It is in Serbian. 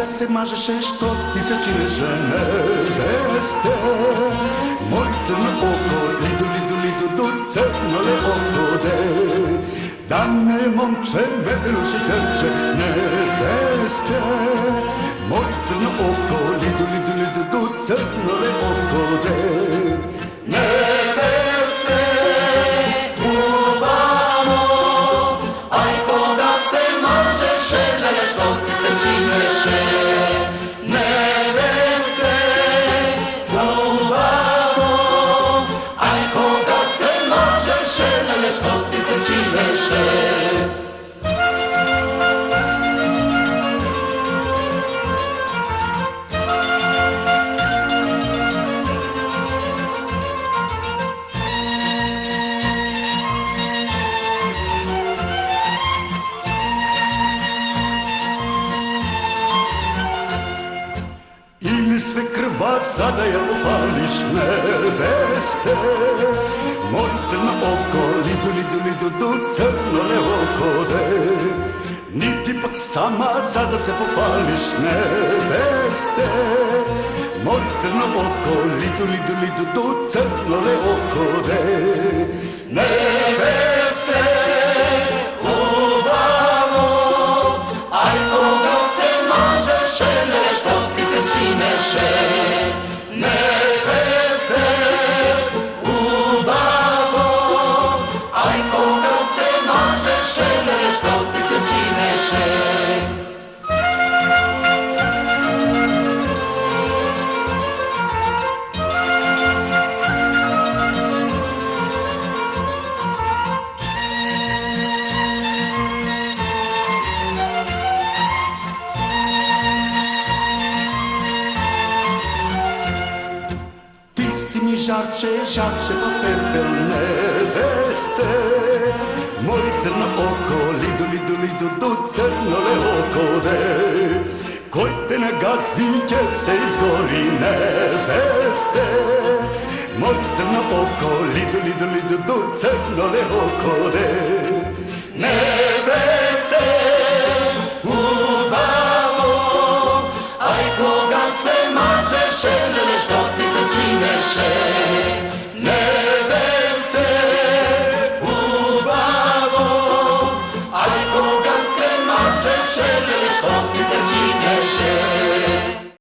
Koga se mažeše što ti se čine žene veste. Moj crno oko, lidu, lidu, lidu, du, crno le okode. Da ne momče me ruši terče neveste. Moj crno oko, lidu, lidu, lidu, du, crno le okode. Neveste, Ubamo, aj koga se mažeše, lele što ti se čineše. Neveste, Ubamo, aj koga se mažeše, lele što ti se čineše. Ili sve krva sada je povališ neveste. Moj crno oko, lidu, lidu, lidu, du, crno le okode. Niti pak sama sada se povališ neveste. Moj crno oko, lidu, lidu, lidu, du, crno le okode. Neveste, Ubamo, aj koga se mažeše, lele što ti se čineše. Neveste, Ubamo, aj koga se mažeše, lele što ti se čineše. ti si mi žarče, žarče pa pepel neveste. Moj crno oko, lidu, lidu, lidu, du, crno le okode. Koj te nagazi, će se izgori neveste. Moj crno oko, lidu, lidu, lidu, du, crno le okode. Neveste, Ubamo, aj koga se mažeše, lele što ti se čineše. Neveste, Ubamo, aj koga se mažeše, lele što ti se